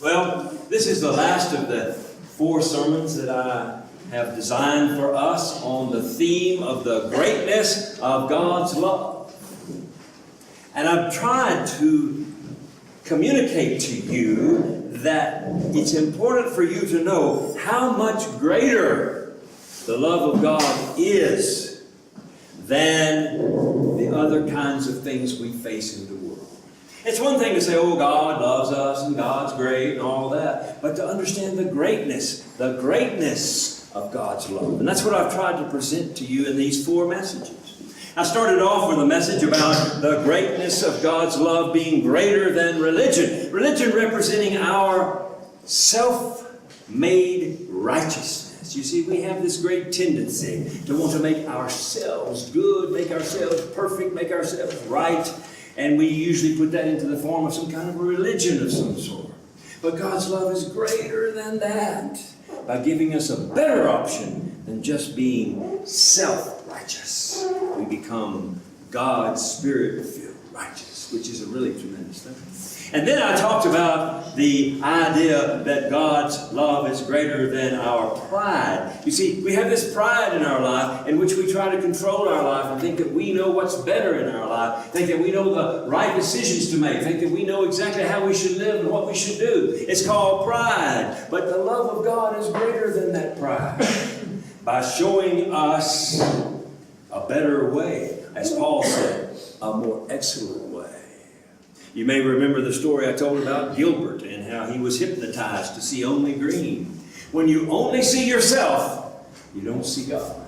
Well, this is the last of the 4 sermons that I have designed for us on the theme of the greatness of God's love. And I've tried to communicate to you that it's important for you to know how much greater the love of God is than the other kinds of things we face in the world. It's one thing to say, oh, God loves us and God's great and all that, but to understand the greatness of God's love. And that's what I've tried to present to you in these 4 messages. I started off with a message about the greatness of God's love being greater than religion. Religion representing our self-made righteousness. You see, we have this great tendency to want to make ourselves good, make ourselves perfect, make ourselves right. And we usually put that into the form of some kind of a religion of some sort. But God's love is greater than that by giving us a better option than just being self-righteous. We become God's Spirit-filled righteous, which is a really tremendous thing. And then I talked about the idea that God's love is greater than our pride. You see, we have this pride in our life in which we try to control our life and think that we know what's better in our life, think that we know the right decisions to make, think that we know exactly how we should live and what we should do. It's called pride. But the love of God is greater than that pride by showing us a better way, as Paul said, a more excellent way. You may remember the story I told about Gilbert and how he was hypnotized to see only green. When you only see yourself, you don't see God.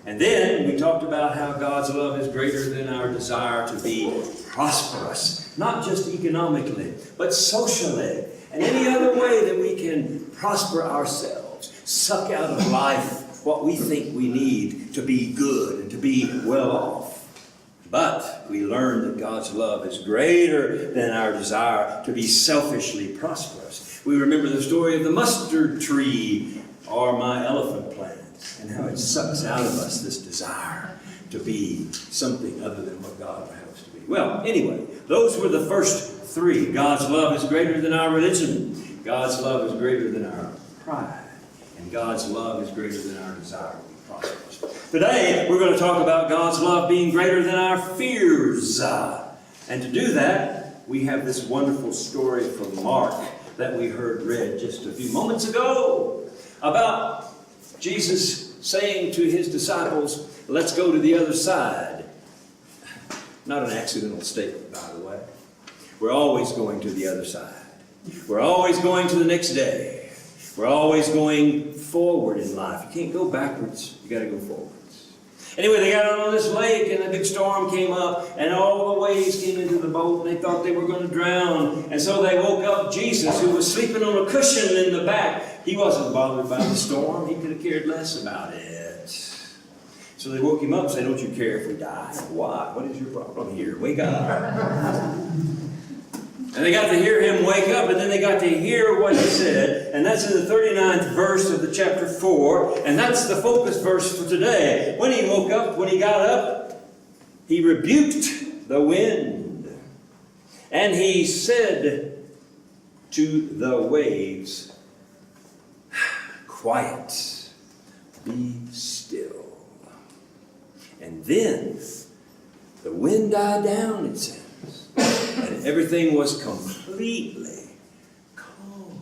And then we talked about how God's love is greater than our desire to be prosperous, not just economically, but socially, and any other way that we can prosper ourselves, suck out of life what we think we need to be good and to be well off. But we learn that God's love is greater than our desire to be selfishly prosperous. We remember the story of the mustard tree or my elephant plant and how it sucks out of us this desire to be something other than what God would have us to be. Well, anyway, those were the first 3. God's love is greater than our religion. God's love is greater than our pride. And God's love is greater than our desire to be prosperous. Today, we're going to talk about God's love being greater than our fears. And to do that, we have this wonderful story from Mark that we heard read just a few moments ago about Jesus saying to his disciples, let's go to the other side. Not an accidental statement, by the way. We're always going to the other side. We're always going to the next day. We're always going forward in life. You can't go backwards. You got to go forwards. Anyway, they got out on this lake, and a big storm came up, and all the waves came into the boat, and they thought they were going to drown. And so they woke up Jesus, who was sleeping on a cushion in the back. He wasn't bothered by the storm. He could have cared less about it. So they woke him up and said, don't you care if we die? Why? What is your problem here? Wake up. And they got to hear him wake up, and then they got to hear what he said. And that's in the 39th verse of the chapter 4. And that's the focus verse for today. When he woke up, when he got up, he rebuked the wind. And he said to the waves, quiet, be still. And then the wind died down, it said. And everything was completely calm.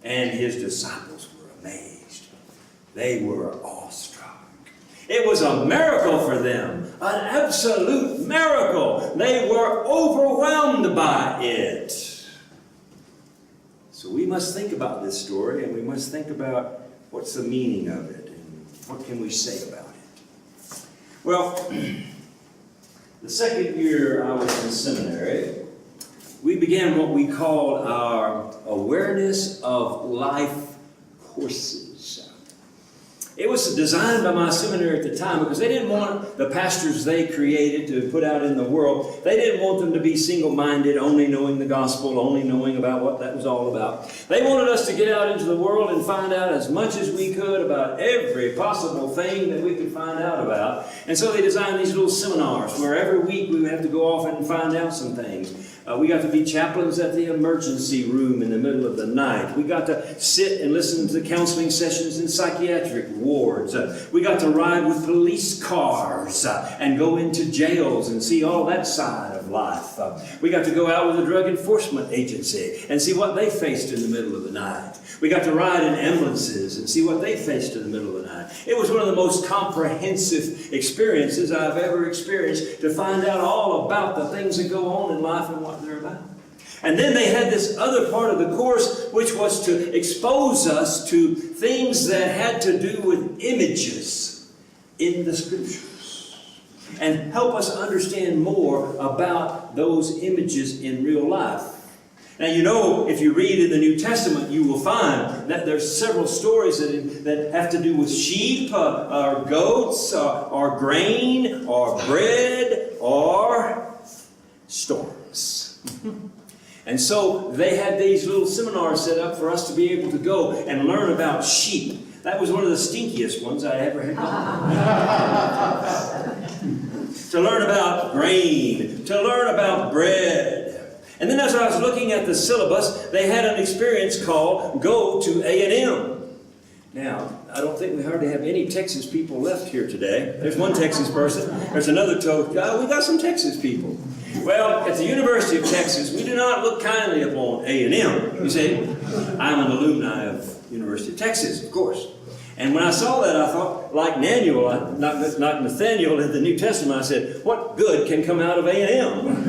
And his disciples were amazed. They were awestruck. It was a miracle for them. An absolute miracle. They were overwhelmed by it. So we must think about this story, and we must think about what's the meaning of it and what can we say about it. Well, the second year I was in seminary, we began what we called our Awareness of Life courses. It was designed by my seminary at the time because they didn't want the pastors they created to put out in the world. They didn't want them to be single-minded, only knowing the gospel, only knowing about what that was all about. They wanted us to get out into the world and find out as much as we could about every possible thing that we could find out about. And so they designed these little seminars where every week we would have to go off and find out some things. We got to be chaplains at the emergency room in the middle of the night. We got to sit and listen to the counseling sessions in psychiatric wards. We got to ride with police cars and go into jails and see all that side of life. We got to go out with the Drug Enforcement Agency and see what they faced in the middle of the night. We got to ride in ambulances and see what they faced in the middle of the night. It was one of the most comprehensive experiences I've ever experienced to find out all about the things that go on in life and what they're about. And then they had this other part of the course, which was to expose us to things that had to do with images in the Scriptures and help us understand more about those images in real life. Now, you know, if you read in the New Testament, you will find that there's several stories that have to do with sheep, or goats, or grain, or bread, or storms. And so they had these little seminars set up for us to be able to go and learn about sheep. That was one of the stinkiest ones I ever had gone. To learn about grain, to learn about bread. And then as I was looking at the syllabus, they had an experience called Go to A&M. Now, I don't think we hardly have any Texas people left here today. There's one Texas person. There's another we got some Texas people. Well, at the University of Texas, we do not look kindly upon A&M. You see, I'm an alumni of University of Texas, of course. And when I saw that, I thought, like Nathaniel, not Nathaniel in the New Testament, I said, what good can come out of A&M?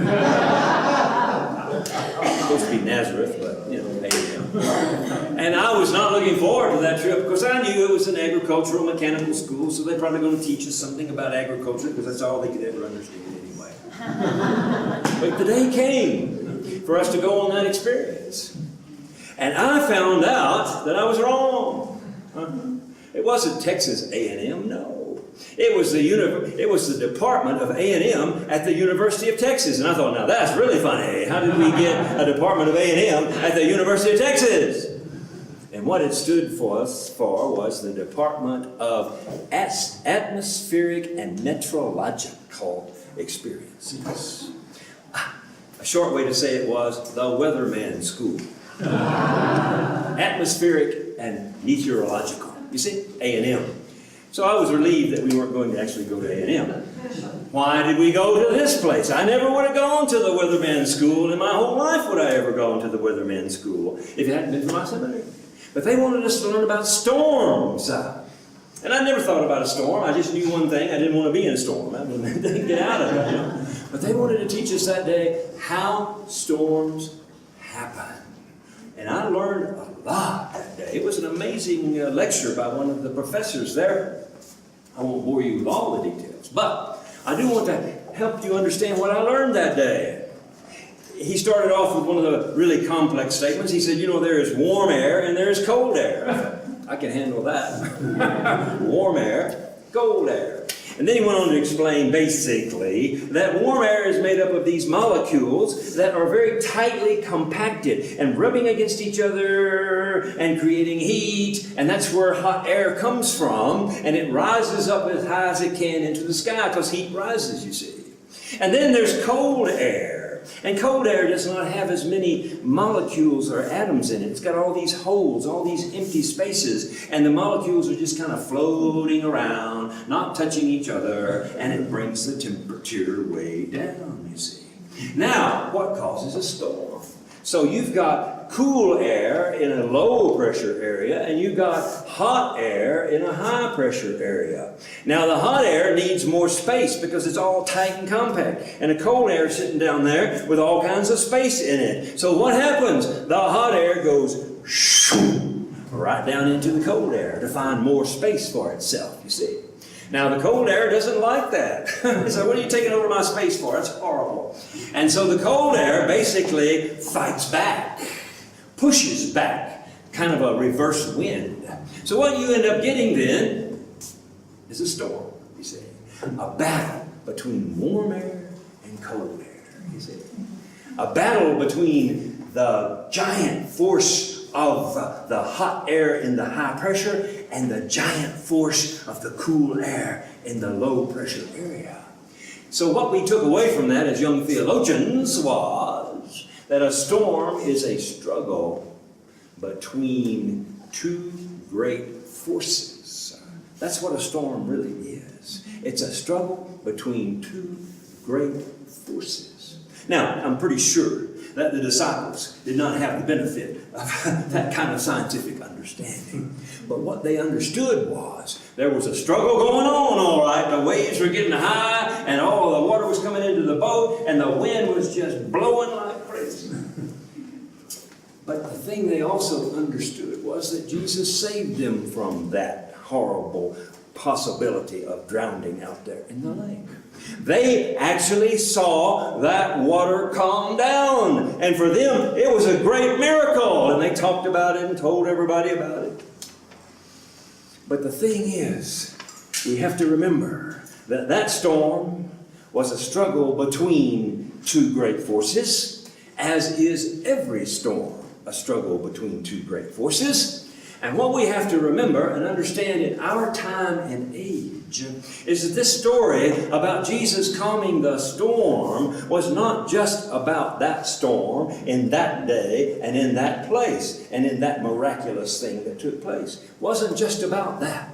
Supposed to be Nazareth, but, you know, A&M. And I was not looking forward to that trip because I knew it was an agricultural mechanical school, so they're probably going to teach us something about agriculture because that's all they could ever understand anyway. But the day came for us to go on that experience. And I found out that I was wrong. It wasn't Texas A&M, no. It was the Department of A&M at the University of Texas. And I thought, now that's really funny. How did we get a Department of A&M at the University of Texas? And what it stood for was the Department of Atmospheric and Meteorological Experiences. A short way to say it was the Weatherman School. Atmospheric and Meteorological. You see, A&M. So I was relieved that we weren't going to actually go to A&M. Why did we go to this place? I never would have gone to the Weatherman School. In my whole life would I ever gone to the Weatherman School if it hadn't been for my seminary. But they wanted us to learn about storms. And I never thought about a storm. I just knew one thing. I didn't want to be in a storm. I didn't get out of it. You know? But they wanted to teach us that day how storms happen. And I learned a lot that day. It was an amazing lecture by one of the professors there. I won't bore you with all the details, but I do want to help you understand what I learned that day. He started off with one of the really complex statements. He said, you know, there is warm air and there is cold air. I can handle that. Warm air, cold air. And then he went on to explain basically that warm air is made up of these molecules that are very tightly compacted and rubbing against each other and creating heat. And that's where hot air comes from. And it rises up as high as it can into the sky because heat rises, you see. And then there's cold air. And cold air does not have as many molecules or atoms in it. It's got all these holes, all these empty spaces, and the molecules are just kind of floating around, not touching each other, and it brings the temperature way down, you see. Now, what causes a storm? So you've got cool air in a low pressure area, and you've got hot air in a high pressure area. Now the hot air needs more space because it's all tight and compact, and the cold air is sitting down there with all kinds of space in it. So what happens? The hot air goes right down into the cold air to find more space for itself, you see. Now the cold air doesn't like that. So what are you taking over my space for? That's horrible. And so the cold air basically fights back, pushes back, kind of a reverse wind. So what you end up getting then is a storm, you see. A battle between warm air and cold air, you see. A battle between the giant force of the hot air in the high pressure and the giant force of the cool air in the low pressure area. So what we took away from that as young theologians was that a storm is a struggle between two great forces. That's what a storm really is. It's a struggle between two great forces. Now, I'm pretty sure that the disciples did not have the benefit of that kind of scientific understanding. But what they understood was there was a struggle going on, all right. The waves were getting high, and all the water was coming into the boat, and the wind was just blowing like crazy. But the thing they also understood was that Jesus saved them from that horrible possibility of drowning out there in the lake. They actually saw that water calm down. And for them, it was a great miracle. And they talked about it and told everybody about it. But the thing is, we have to remember that that storm was a struggle between two great forces, as is every storm a struggle between two great forces. And what we have to remember and understand in our time and age is that this story about Jesus calming the storm was not just about that storm in that day and in that place and in that miraculous thing that took place. It wasn't just about that.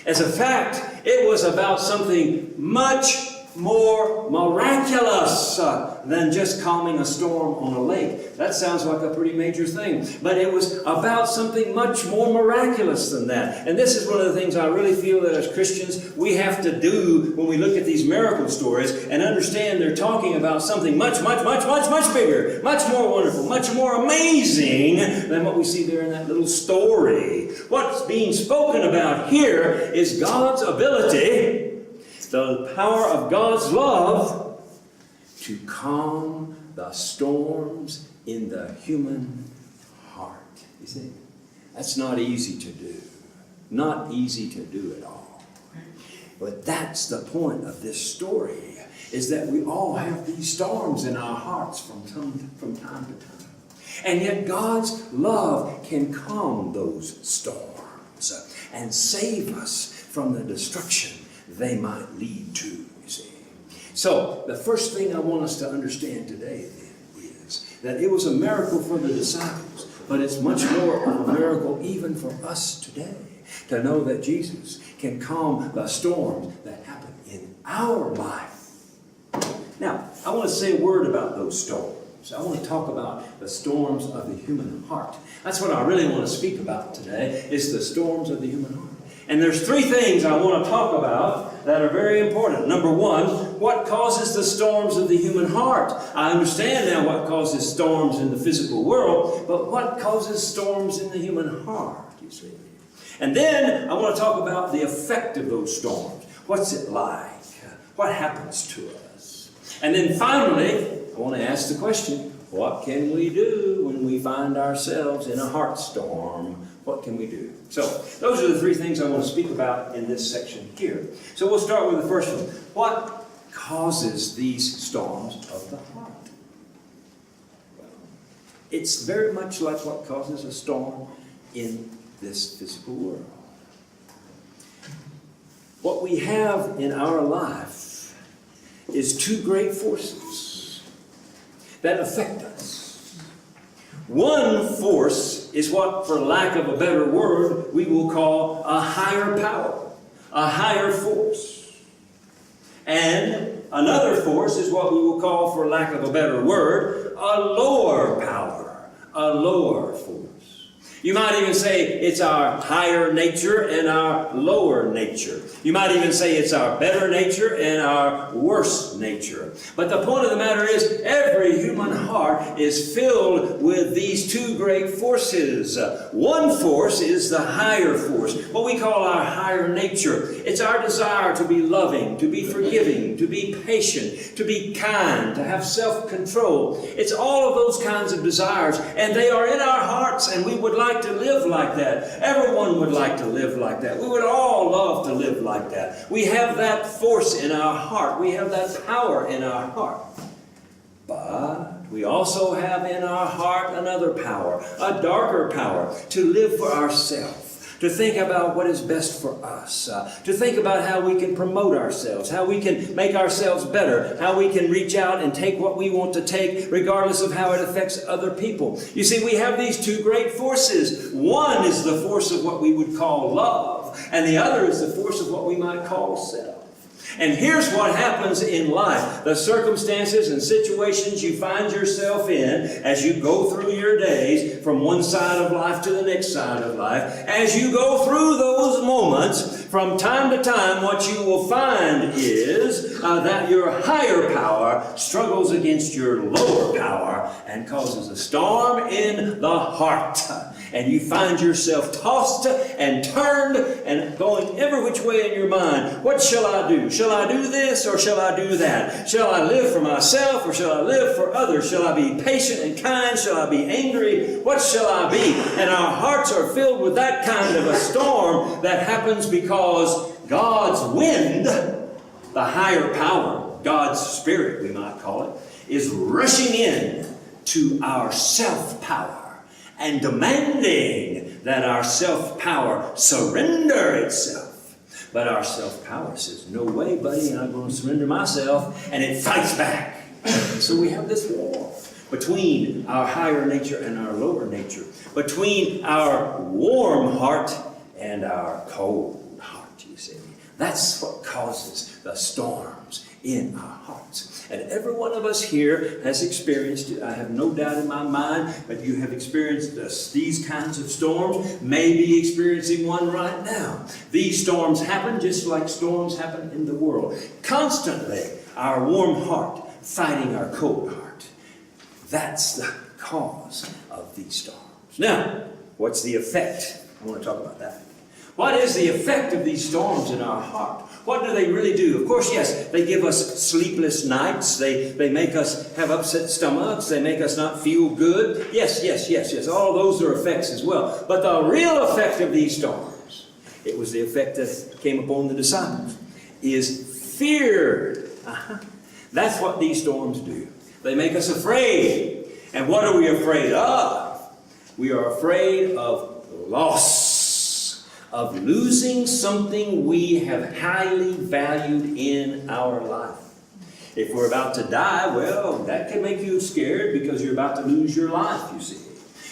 As a fact, it was about something much more miraculous than just calming a storm on a lake. That sounds like a pretty major thing. But it was about something much more miraculous than that. And this is one of the things I really feel that as Christians we have to do when we look at these miracle stories and understand they're talking about something much, much, much, much, much bigger, much more wonderful, much more amazing than what we see there in that little story. What's being spoken about here is God's ability, the power of God's love to calm the storms in the human heart. You see, that's not easy to do. Not easy to do at all. But that's the point of this story, is that we all have these storms in our hearts from time to time. And yet God's love can calm those storms and save us from the destruction they might lead to, you see. So, the first thing I want us to understand today then is that it was a miracle for the disciples, but it's much more of a miracle even for us today to know that Jesus can calm the storms that happen in our life. Now, I want to say a word about those storms. I want to talk about the storms of the human heart. That's what I really want to speak about today, is the storms of the human heart. And there's three things I want to talk about that are very important. Number one, what causes the storms of the human heart? I understand now what causes storms in the physical world, but what causes storms in the human heart, you see? And then I want to talk about the effect of those storms. What's it like? What happens to us? And then finally, I want to ask the question, what can we do when we find ourselves in a heart storm? What can we do? So, those are the three things I want to speak about in this section here. So we'll start with the first one. What causes these storms of the heart? Well, it's very much like what causes a storm in this physical world. What we have in our life is two great forces that affect us. One force is what, for lack of a better word, we will call a higher power, a higher force. And another force is what we will call, for lack of a better word, a lower power, a lower force. You might even say it's our higher nature and our lower nature. You might even say it's our better nature and our worse nature. But the point of the matter is, every human heart is filled with these two great forces. One force is the higher force, what we call our higher nature. It's our desire to be loving, to be forgiving, to be patient, to be kind, to have self-control. It's all of those kinds of desires, and they are in our hearts, and we would like to live like that. Everyone would like to live like that. We would all love to live like that. We have that force in our heart. We have that power in our heart. But we also have in our heart another power, a darker power, to live for ourselves, to think about what is best for us, to think about how we can promote ourselves, how we can make ourselves better, how we can reach out and take what we want to take regardless of how it affects other people. You see, we have these two great forces. One is the force of what we would call love, and the other is the force of what we might call self. And here's what happens in life. The circumstances and situations you find yourself in as you go through your days from one side of life to the next side of life. As you go through those moments, from time to time, what you will find is that your higher power struggles against your lower power and causes a storm in the heart. And you find yourself tossed and turned and going every which way in your mind. What shall I do? Shall I do this or shall I do that? Shall I live for myself or shall I live for others? Shall I be patient and kind? Shall I be angry? What shall I be? And our hearts are filled with that kind of a storm that happens because God's wind, the higher power, God's Spirit we might call it, is rushing in to our self-power and demanding that our self-power surrender itself. But our self-power says, no way, buddy, I'm going to surrender myself, and it fights back. So we have this war between our higher nature and our lower nature, between our warm heart and our cold heart, you see. That's what causes the storms in our hearts. And every one of us here has experienced it. I have no doubt in my mind that you have experienced these kinds of storms, may be experiencing one right now. These storms happen just like storms happen in the world. Constantly, our warm heart fighting our cold heart. That's the cause of these storms. Now, what's the effect? I want to talk about that. What is the effect of these storms in our heart? What do they really do? Of course, yes, they give us sleepless nights. They make us have upset stomachs. They make us not feel good. Yes. All those are effects as well. But the real effect of these storms, it was the effect that came upon the disciples, is fear. That's what these storms do. They make us afraid. And what are we afraid of? We are afraid of loss. Of losing something we have highly valued in our life. If we're about to die, well, that can make you scared because you're about to lose your life, you see.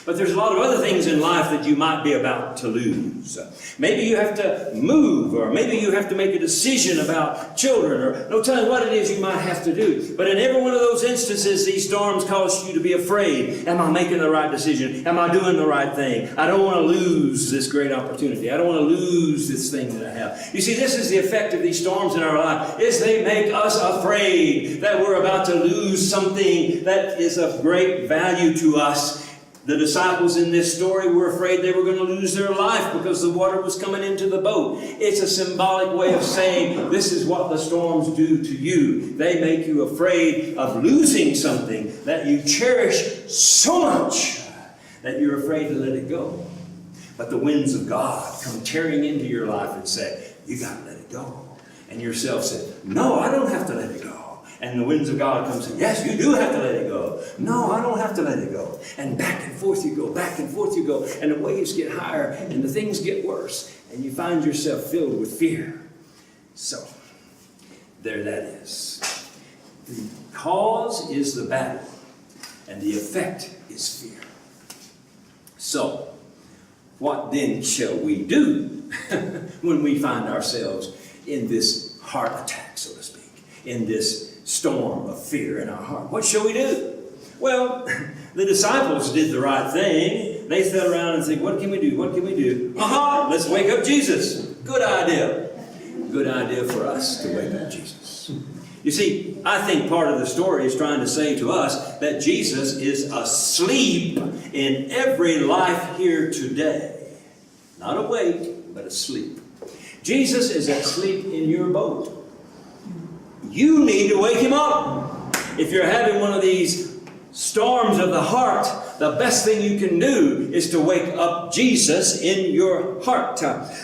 But there's a lot of other things in life that you might be about to lose. Maybe you have to move, or maybe you have to make a decision about children, or no telling what it is you might have to do. But in every one of those instances, these storms cause you to be afraid. Am I making the right decision? Am I doing the right thing? I don't want to lose this great opportunity. I don't want to lose this thing that I have. You see, this is the effect of these storms in our life, is they make us afraid that we're about to lose something that is of great value to us. The disciples in this story were afraid they were going to lose their life because the water was coming into the boat. It's a symbolic way of saying this is what the storms do to you. They make you afraid of losing something that you cherish so much that you're afraid to let it go. But the winds of God come tearing into your life and say, you got to let it go. And yourself says, no, I don't have to let it go. And the winds of God come and say, yes, you do have to let it go. No, I don't have to let it go. And back and forth you go, back and forth you go. And the waves get higher and the things get worse. And you find yourself filled with fear. So, there that is. The cause is the battle. And the effect is fear. So, what then shall we do when we find ourselves in this heart attack, so to speak, in this storm of fear in our heart? What shall we do? Well, the disciples did the right thing. They sat around and said, what can we do? What can we do? Let's wake up Jesus. Good idea. Good idea for us to wake up Jesus. You see, I think part of the story is trying to say to us that Jesus is asleep in every life here today. Not awake, but asleep. Jesus is asleep in your boat. You need to wake him up. If you're having one of these storms of the heart, the best thing you can do is to wake up Jesus in your heart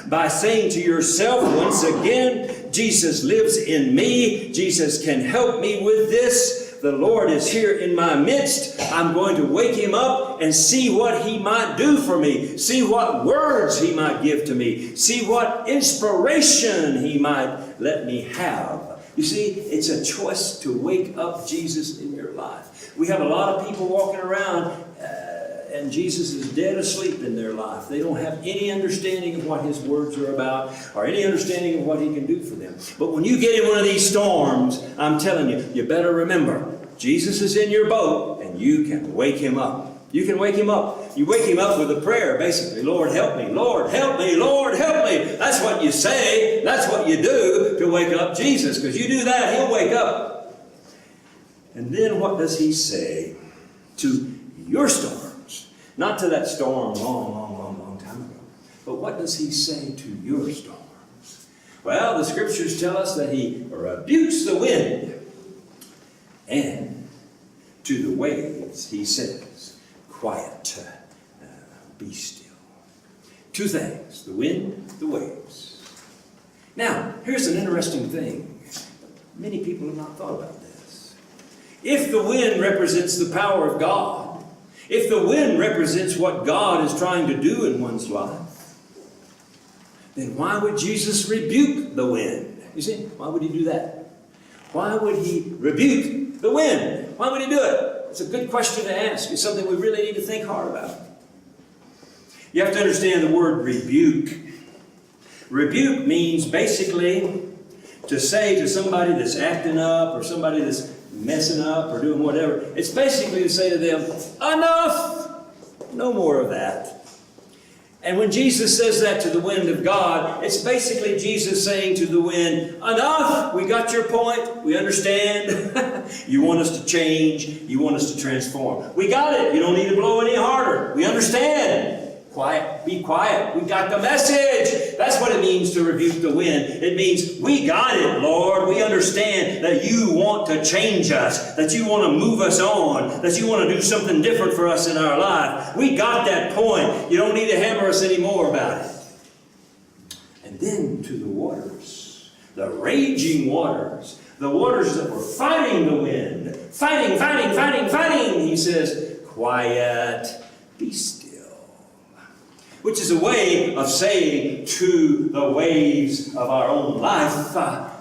by saying to yourself once again, Jesus lives in me. Jesus can help me with this. the Lord is here in my midst, I'm going to wake him up and see what he might do for me. See what words he might give to me. See what inspiration he might let me have. You see, it's a choice to wake up Jesus in your life. We have a lot of people walking around and Jesus is dead asleep in their life. They don't have any understanding of what his words are about or any understanding of what he can do for them. But when you get in one of these storms, I'm telling you, you better remember, Jesus is in your boat and you can wake him up. You can wake him up. You wake him up with a prayer, basically. Lord, help me. Lord, help me. Lord, help me. That's what you say. That's what you do to wake up Jesus. Because you do that, he'll wake up. And then what does he say to your storms? Not to that storm long time ago. But what does he say to your storms? Well, the scriptures tell us that he rebukes the wind. And to the waves, he says, quiet, be still. Two things, the wind, the waves. Now, here's an interesting thing. Many people have not thought about this. If the wind represents the power of God, if the wind represents what God is trying to do in one's life, then why would Jesus rebuke the wind? You see, why would he do that? Why would he rebuke the wind? Why would he do it? It's a good question to ask. It's something we really need to think hard about. You have to understand the word rebuke. Rebuke means basically to say to somebody that's acting up or somebody that's messing up or doing whatever, it's basically to say to them, enough! No more of that. And when Jesus says that to the wind of God, it's basically Jesus saying to the wind, enough! We got your point. We understand. You want us to change. You want us to transform. We got it. You don't need to blow any harder. We understand. Quiet. Be quiet. We got the message. That's what it means to rebuke the wind. It means we got it, Lord. We understand that you want to change us, that you want to move us on, that you want to do something different for us in our life. We got that point. You don't need to hammer us anymore about it. And then to the waters, the raging waters, the waters that were fighting the wind, fighting. He says, quiet, be still. Which is a way of saying to the waves of our own life,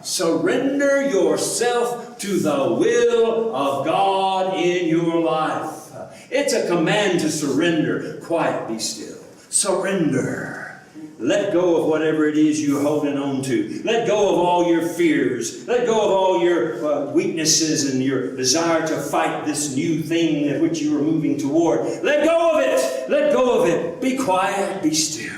surrender yourself to the will of God in your life. It's a command to surrender. Quiet, be still. Surrender. Let go of whatever it is you're holding on to. Let go of all your fears. Let go of all your weaknesses and your desire to fight this new thing at which you are moving toward. Let go of it. Let go of it. Be quiet. Be still.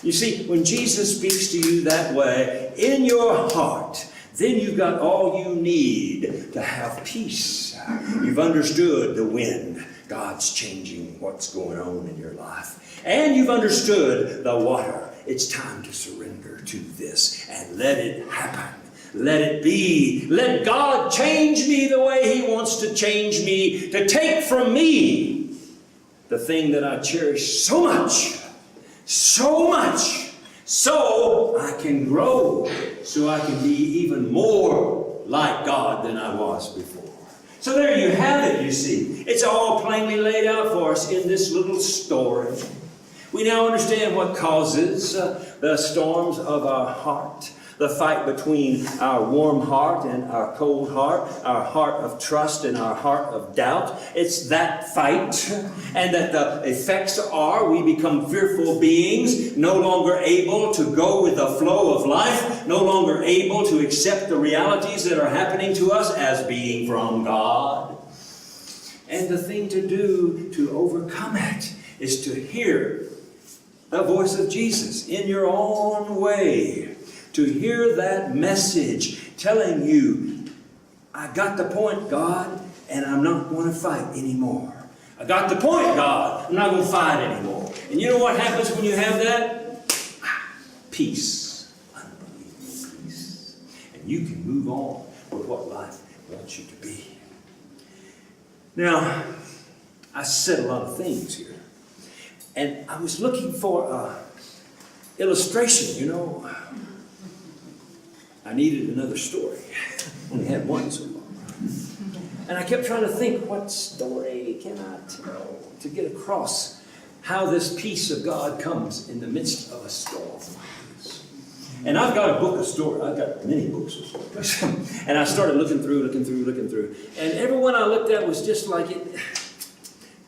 You see, when Jesus speaks to you that way in your heart, then you've got all you need to have peace. You've understood the wind. God's changing what's going on in your life. And you've understood the water. It's time to surrender to this and let it happen. Let it be. Let God change me the way he wants to change me, to take from me the thing that I cherish so much, so I can grow, so I can be even more like God than I was before. So there you have it, you see. It's all plainly laid out for us in this little story. We now understand what causes the storms of our heart, the fight between our warm heart and our cold heart, our heart of trust and our heart of doubt. It's that fight, and that the effects are we become fearful beings, no longer able to go with the flow of life, no longer able to accept the realities that are happening to us as being from God. And the thing to do to overcome it is to hear the voice of Jesus in your own way. To hear that message telling you, I got the point, God, and I'm not going to fight anymore. I got the point, God, I'm not going to fight anymore. And you know what happens when you have that? Peace. Unbelievable peace. And you can move on with what life wants you to be. Now, I said a lot of things here. And I was looking for an illustration, you know. I needed another story. Only had one so far. And I kept trying to think, what story can I tell to get across how this peace of God comes in the midst of a storm. And I've got a book of stories. I've got many books of stories. And I started looking through. And every one I looked at was just like it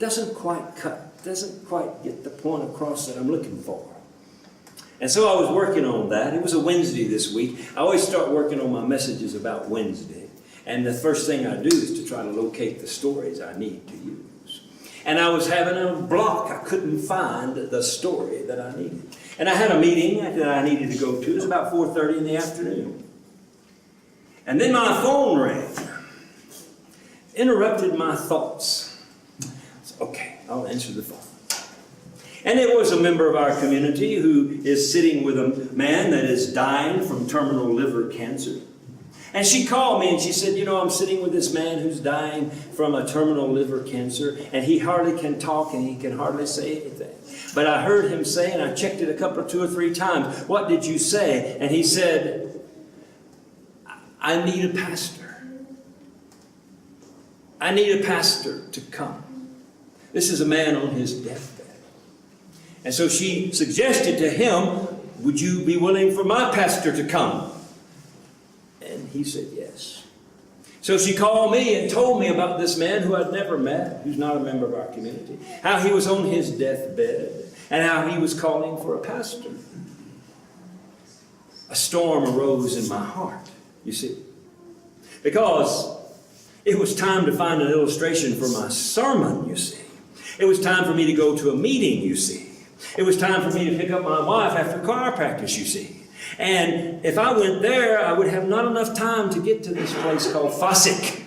doesn't quite cut, doesn't quite get the point across that I'm looking for. And so I was working on that. It was a Wednesday this week. I always start working on my messages about Wednesday. And the first thing I do is to try to locate the stories I need to use. And I was having a block. I couldn't find the story that I needed. And I had a meeting that I needed to go to. It was about 4:30 in the afternoon. And then my phone rang. Interrupted my thoughts. So, okay, I'll answer the phone. And it was a member of our community who is sitting with a man that is dying from terminal liver cancer. And she called me and she said, you know, I'm sitting with this man who's dying from a terminal liver cancer, and he hardly can talk and he can hardly say anything. But I heard him say, and I checked it two or three times, what did you say? And he said, I need a pastor. I need a pastor to come. This is a man on his deathbed. And so she suggested to him, would you be willing for my pastor to come? And he said yes. So she called me and told me about this man who I'd never met, who's not a member of our community, how he was on his deathbed, and how he was calling for a pastor. A storm arose in my heart, you see, because it was time to find an illustration for my sermon, you see. It was time for me to go to a meeting, you see. It was time for me to pick up my wife after choir practice, you see. And if I went there, I would have not enough time to get to this place called Fossick,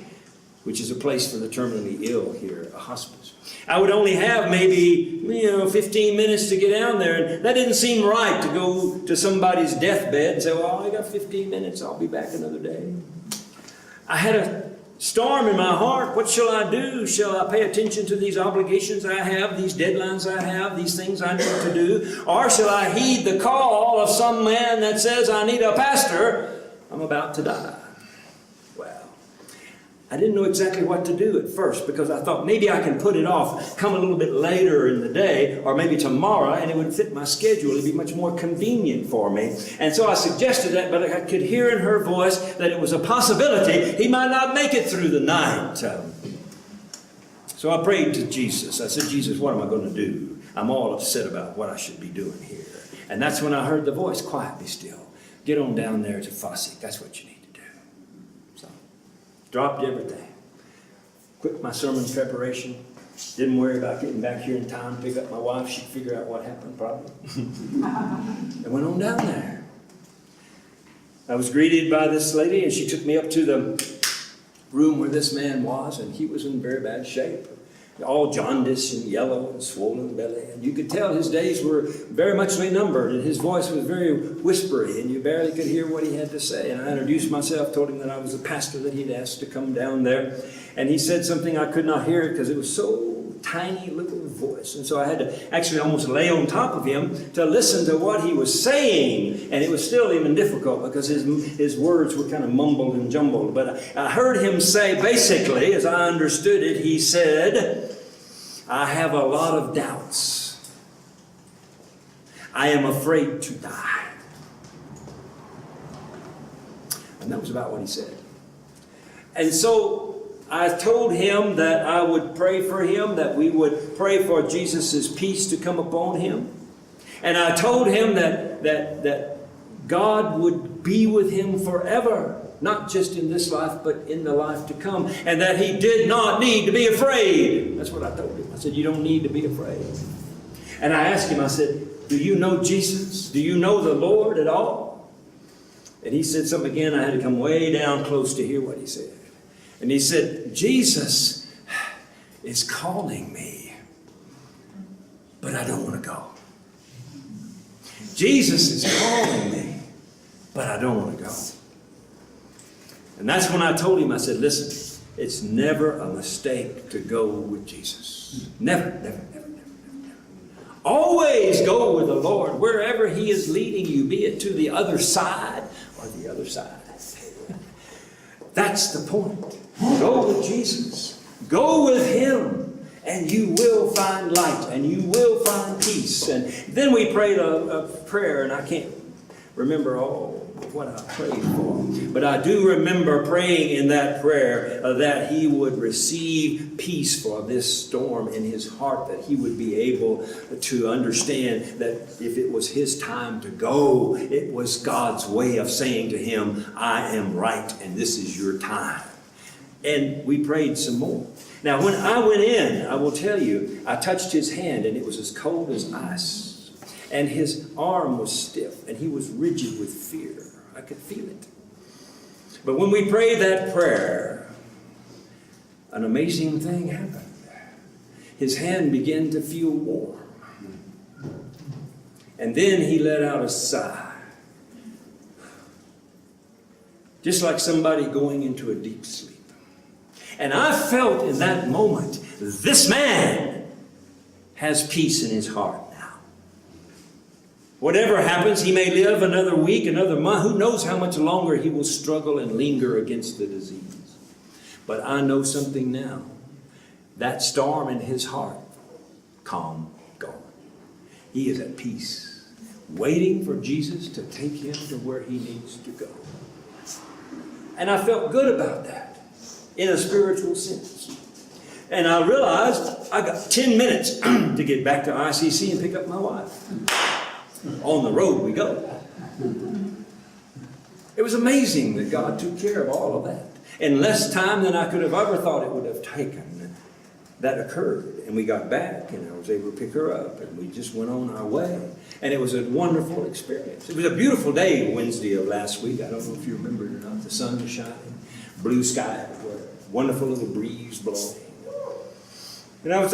which is a place for the terminally ill here, a hospice. I would only have maybe, 15 minutes to get down there. And that didn't seem right to go to somebody's deathbed and say, well, I got 15 minutes, I'll be back another day. I had a storm in my heart. What shall I do? Shall I pay attention to these obligations I have, these deadlines I have, these things I need to do? Or shall I heed the call of some man that says, I need a pastor? I'm about to die. Well, I didn't know exactly what to do at first, because I thought maybe I can put it off, come a little bit later in the day, or maybe tomorrow, and it would fit my schedule. It'd be much more convenient for me. And so I suggested that, but I could hear in her voice that it was a possibility he might not make it through the night. So I prayed to Jesus. I said, Jesus, what am I going to do? I'm all upset about what I should be doing here. And that's when I heard the voice, quiet, be still. Get on down there to Fossick. That's what you need. Dropped everything. Quit my sermon preparation. Didn't worry about getting back here in time to pick up my wife. She'd figure out what happened, probably. And went on down there. I was greeted by this lady, and she took me up to the room where this man was, and he was in very bad shape. All jaundice and yellow and swollen belly. And you could tell his days were very much numbered, and his voice was very whispery, and you barely could hear what he had to say. And I introduced myself, told him that I was the pastor that he'd asked to come down there. And he said something I could not hear because it was so tiny little voice. And so I had to actually almost lay on top of him to listen to what he was saying. And it was still even difficult because his words were kind of mumbled and jumbled. But I heard him say, basically, as I understood it, he said, I have a lot of doubts. I am afraid to die. And that was about what he said. And so I told him that I would pray for him, that we would pray for Jesus' peace to come upon him. And I told him that God would be with him forever. Not just in this life, but in the life to come. And that he did not need to be afraid. That's what I told him. I said, you don't need to be afraid. And I asked him, I said, do you know Jesus? Do you know the Lord at all? And he said something again. I had to come way down close to hear what he said. And he said, Jesus is calling me, but I don't want to go. Jesus is calling me, but I don't want to go. And that's when I told him, I said, listen, it's never a mistake to go with Jesus. Never, never, never, never, never, never. Always go with the Lord wherever he is leading you, be it to the other side or the other side. That's the point. Go with Jesus. Go with Him, and you will find light, and you will find peace. And then we prayed a prayer, and I can't remember all what I prayed for. But I do remember praying in that prayer that he would receive peace for this storm in his heart, that he would be able to understand that if it was his time to go, it was God's way of saying to him, I am right and this is your time. And we prayed some more. Now when I went in, I will tell you, I touched his hand and it was as cold as ice. And his arm was stiff and he was rigid with fear. I could feel it. But when we prayed that prayer, an amazing thing happened. His hand began to feel warm. And then he let out a sigh. Just like somebody going into a deep sleep. And I felt in that moment, this man has peace in his heart. Whatever happens, he may live another week, another month. Who knows how much longer he will struggle and linger against the disease. But I know something now. That storm in his heart, calm, gone. He is at peace, waiting for Jesus to take him to where he needs to go. And I felt good about that, in a spiritual sense. And I realized I got 10 minutes to get back to ICC and pick up my wife. On the road we go. It was amazing that God took care of all of that. In less time than I could have ever thought it would have taken, that occurred. And we got back and I was able to pick her up and we just went on our way. And it was a wonderful experience. It was a beautiful day Wednesday of last week. I don't know if you remember it or not. The sun was shining, blue sky everywhere, wonderful little breeze blowing. And as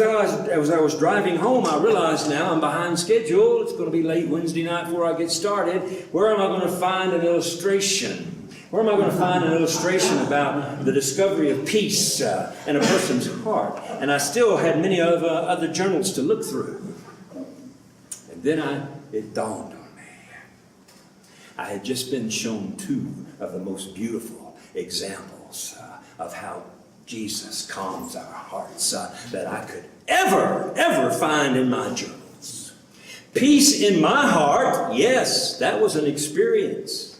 I was driving home, I realized now I'm behind schedule. It's going to be late Wednesday night before I get started. Where am I going to find an illustration? Where am I going to find an illustration about the discovery of peace in a person's heart? And I still had many other journals to look through. And then it dawned on me. I had just been shown two of the most beautiful examples of how Jesus calms our hearts that I could ever find in my journals. Peace in my heart, yes, that was an experience.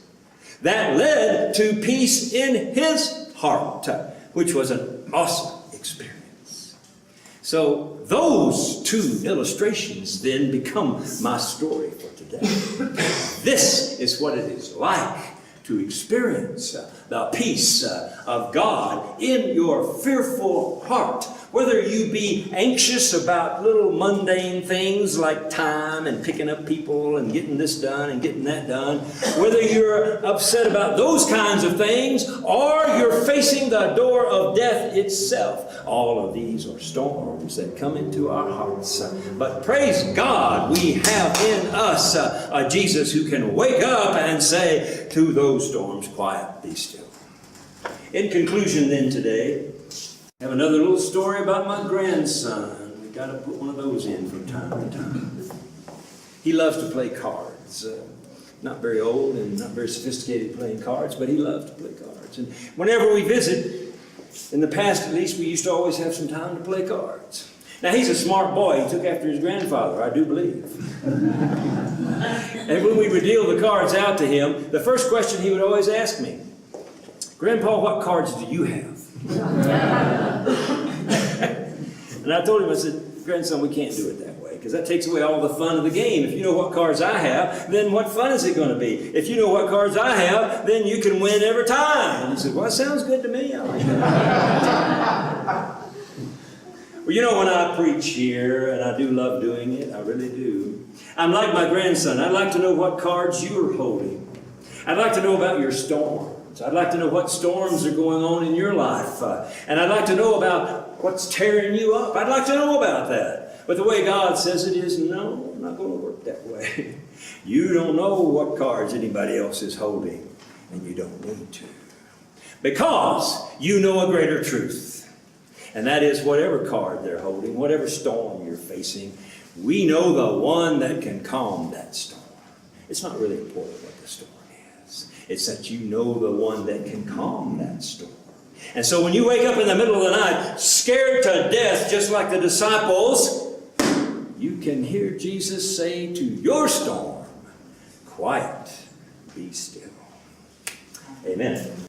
That led to peace in his heart, which was an awesome experience. So those two illustrations then become my story for today. This is what it is like to experience the peace of God in your fearful heart. Whether you be anxious about little mundane things like time and picking up people and getting this done and getting that done, whether you're upset about those kinds of things or you're facing the door of death itself, all of these are storms that come into our hearts. But praise God, we have in us a Jesus who can wake up and say to those storms, quiet, be still. In conclusion then today, I have another little story about my grandson. We've got to put one of those in from time to time. He loves to play cards. Not very old and not very sophisticated playing cards, but he loves to play cards. And whenever we visit, in the past at least, we used to always have some time to play cards. Now he's a smart boy. He took after his grandfather, I do believe. And when we would deal the cards out to him, the first question he would always ask me, Grandpa, what cards do you have? And I told him, I said, grandson, we can't do it that way because that takes away all the fun of the game. If you know what cards I have, then what fun is it going to be? If you know what cards I have, then you can win every time. And he said, well, that sounds good to me. I like that. Well, you know, when I preach here, and I do love doing it, I really do, I'm like my grandson. I'd like to know what cards you're holding. I'd like to know about your storm. I'd like to know what storms are going on in your life. And I'd like to know about what's tearing you up. I'd like to know about that. But the way God says it is, no, I'm not going to work that way. You don't know what cards anybody else is holding, and you don't need to. Because you know a greater truth. And that is whatever card they're holding, whatever storm you're facing, we know the one that can calm that storm. It's not really important what the storm is. It's that you know the one that can calm that storm. And so when you wake up in the middle of the night, scared to death, just like the disciples, you can hear Jesus say to your storm, quiet, be still. Amen.